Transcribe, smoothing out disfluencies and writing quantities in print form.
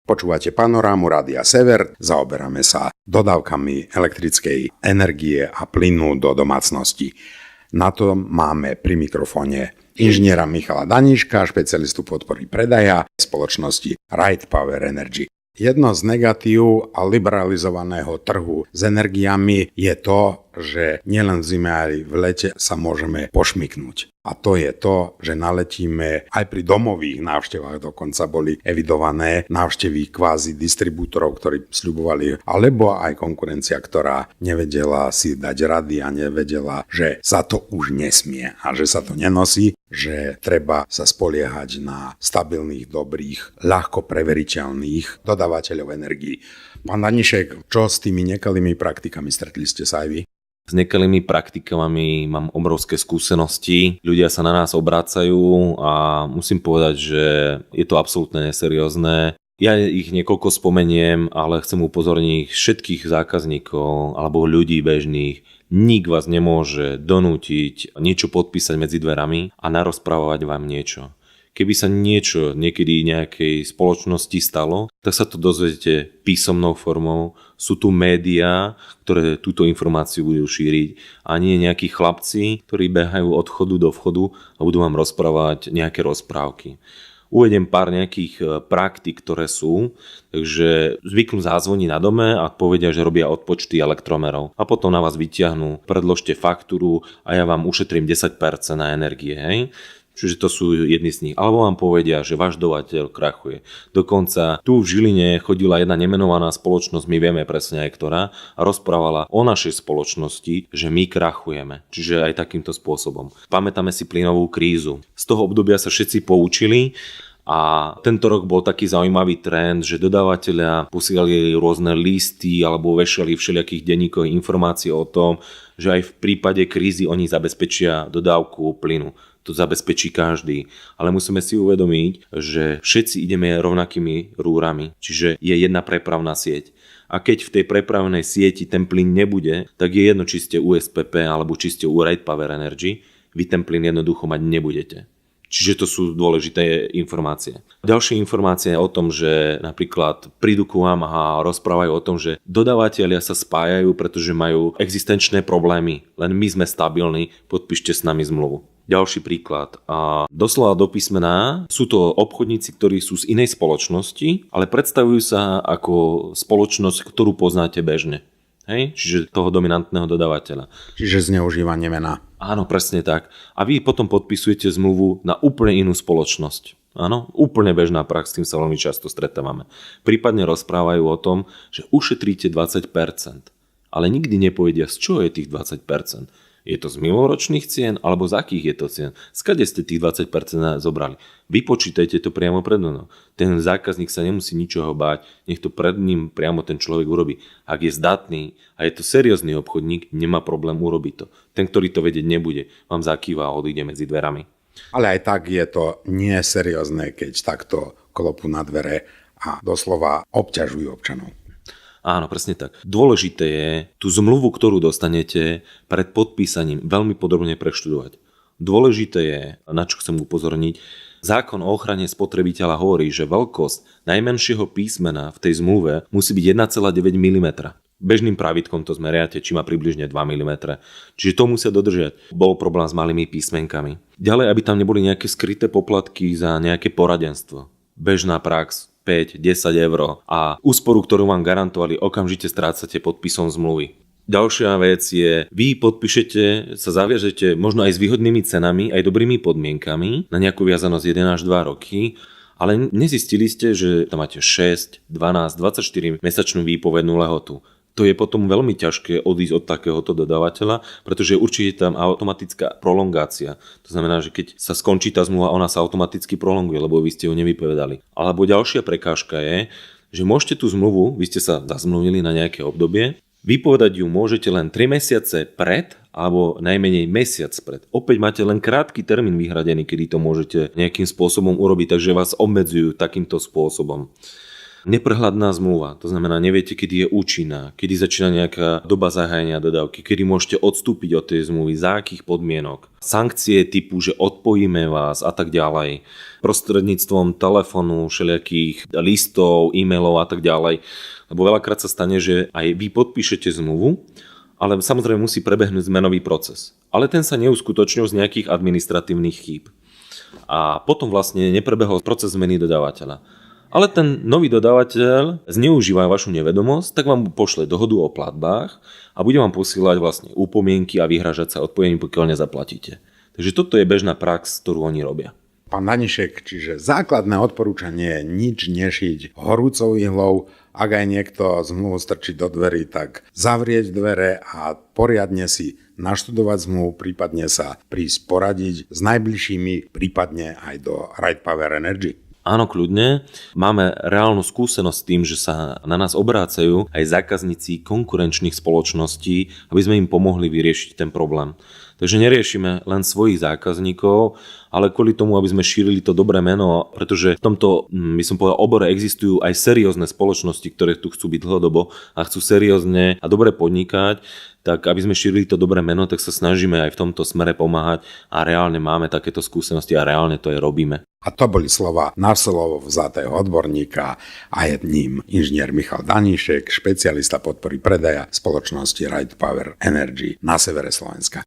Počúvate Panorámu Rádia Sever, zaoberáme sa dodávkami elektrickej energie a plynu do domácnosti. Na to máme pri mikrofóne inžiniera Michala Daníška, špecialistu podpory predaja spoločnosti Right Power Energy. Jedno z negatív a liberalizovaného trhu s energiami je to, že nielen v zime, aj v lete sa môžeme pošmyknúť. A to je to, že naletíme aj pri domových návštevách, dokonca boli evidované návštevy kvázi distribútorov, ktorí sľubovali, alebo aj konkurencia, ktorá nevedela si dať rady a nevedela, že sa to už nesmie a že sa to nenosí, že treba sa spoliehať na stabilných, dobrých, ľahko preveriteľných dodávateľov energií. Pán Daníšek, čo s tými nekalými praktikami, stretli ste sa aj vy? S nekalými praktikami mám obrovské skúsenosti. Ľudia sa na nás obrácajú a musím povedať, že je to absolútne neseriózne. Ja ich niekoľko spomeniem, ale chcem upozorniť všetkých zákazníkov alebo ľudí bežných. Nik vás nemôže donútiť niečo podpísať medzi dverami a narozprávať vám niečo. Keby sa niečo niekedy nejakej spoločnosti stalo, tak sa to dozviete písomnou formou. Sú tu médiá, ktoré túto informáciu budú šíriť a nie nejakí chlapci, ktorí behajú od chodu do vchodu a budú vám rozprávať nejaké rozprávky. Uvediem pár nejakých praktík, ktoré sú, takže zvyknú zázvoniť na dome a povedia, že robia odpočty elektromerov a potom na vás vyťahnú, predložte faktúru a ja vám ušetrím 10% na energie, hej? Čiže to sú jedni z nich. Alebo vám povedia, že váš dodavateľ krachuje. Dokonca tu v Žiline chodila jedna nemenovaná spoločnosť, my vieme presne aj ktorá, a rozprávala o našej spoločnosti, že my krachujeme. Čiže aj takýmto spôsobom. Pamätáme si plynovú krízu. Z toho obdobia sa všetci poučili a tento rok bol taký zaujímavý trend, že dodávateľia posielali rôzne listy alebo vešali všelijakých denníkov informácie o tom, že aj v prípade krízy oni zabezpečia dodávku plynu. To zabezpečí každý. Ale musíme si uvedomiť, že všetci ideme rovnakými rúrami. Čiže je jedna prepravná sieť. A keď v tej prepravnej sieti ten plyn nebude, tak je jedno, či ste u SPP alebo či ste u Right Power Energy, vy ten plyn jednoducho mať nebudete. Čiže to sú dôležité informácie. Ďalšie informácie je o tom, že napríklad prídu ku vám a rozprávajú o tom, že dodávateľia sa spájajú, pretože majú existenčné problémy. Len my sme stabilní, podpíšte s nami zmluvu. Ďalší príklad. A doslova do písmena sú to obchodníci, ktorí sú z inej spoločnosti, ale predstavujú sa ako spoločnosť, ktorú poznáte bežne. Hej? Čiže toho dominantného dodávateľa. Čiže zneužívanie mena. Áno, presne tak. A vy potom podpisujete zmluvu na úplne inú spoločnosť. Áno, úplne bežná prax, s tým sa veľmi často stretávame. Prípadne rozprávajú o tom, že ušetríte 20%, ale nikdy nepovedia, z čoho je tých 20%. Je to z minuloročných cien, alebo z akých je to cien? Skade ste tých 20% zobrali? Vypočítajte to priamo pred mnou. Ten zákazník sa nemusí ničoho báť, nech to pred ním priamo ten človek urobí. Ak je zdatný a je to seriózny obchodník, nemá problém urobiť to. Ten, ktorý to vedieť nebude, vám zakýva a odíde medzi dverami. Ale aj tak je to neseriózne, keď takto klopú na dvere a doslova obťažujú občanov. Áno, presne tak. Dôležité je tú zmluvu, ktorú dostanete pred podpísaním veľmi podrobne preštudovať. Dôležité je, na čo chcem upozorniť, zákon o ochrane spotrebiteľa hovorí, že veľkosť najmenšieho písmena v tej zmluve musí byť 1,9 mm. Bežným právitkom to zmeriate, či má približne 2 mm. Čiže to musia dodržiať. Bol problém s malými písmenkami. Ďalej, aby tam neboli nejaké skryté poplatky za nejaké poradenstvo. Bežná prax 5-10 eur a úsporu, ktorú vám garantovali, okamžite strácate podpisom zmluvy. Ďalšia vec je, vy podpíšete, sa zaviažete možno aj s výhodnými cenami, aj dobrými podmienkami na nejakú viazanosť 1 až 2 roky, ale nezistili ste, že tam máte 6, 12, 24 mesačnú výpovednú lehotu. To je potom veľmi ťažké odísť od takéhoto dodávateľa, pretože určite tam automatická prolongácia. To znamená, že keď sa skončí tá zmluva, ona sa automaticky prolonguje, lebo vy ste ju nevypovedali. Alebo ďalšia prekážka je, že môžete tú zmluvu, vy ste sa zazmluvili na nejaké obdobie, vypovedať ju môžete len 3 mesiace pred, alebo najmenej mesiac pred. Opäť máte len krátky termín vyhradený, kedy to môžete nejakým spôsobom urobiť, takže vás obmedzujú takýmto spôsobom. Neprehľadná zmluva, to znamená, neviete, kedy je účinná, kedy začína nejaká doba zahájenia dodávky, kedy môžete odstúpiť od tej zmluvy, za akých podmienok. Sankcie typu, že odpojíme vás a tak ďalej, prostredníctvom telefónu, všelijakých listov, e-mailov a tak ďalej. Lebo veľakrát sa stane, že aj vy podpíšete zmluvu, ale samozrejme musí prebehnúť zmenový proces. Ale ten sa neuskutočňuje z nejakých administratívnych chýb. A potom vlastne neprebehol proces zmeny dodávateľa. Ale ten nový dodávateľ zneužíva vašu nevedomosť, tak vám pošle dohodu o platbách a bude vám posílať vlastne úpomienky a vyhrážať sa odpojením, pokiaľ nezaplatíte. Takže toto je bežná prax, ktorú oni robia. Pán Danišek, čiže základné odporúčanie je nič nešiť horúcou ihlou. Ak aj niekto zmluvu strčí do dverí, tak zavrieť dvere a poriadne si naštudovať zmluvu, prípadne sa prísť poradiť s najbližšími, prípadne aj do Right Power Energy. Áno, kľudne. Máme reálnu skúsenosť s tým, že sa na nás obrácajú aj zákazníci konkurenčných spoločností, aby sme im pomohli vyriešiť ten problém. Takže neriešime len svojich zákazníkov, ale kvôli tomu, aby sme šírili to dobré meno, pretože v tomto, by som povedal, obore existujú aj seriózne spoločnosti, ktoré tu chcú byť dlhodobo a chcú seriózne a dobre podnikať, tak aby sme šírili to dobré meno, tak sa snažíme aj v tomto smere pomáhať a reálne máme takéto skúsenosti a reálne to aj robíme. A to boli slova naslovo vzatého odborníka a je ním inžinier Michal Danišek, špecialista podpory predaja spoločnosti Right Power Energy na severe Slovenska.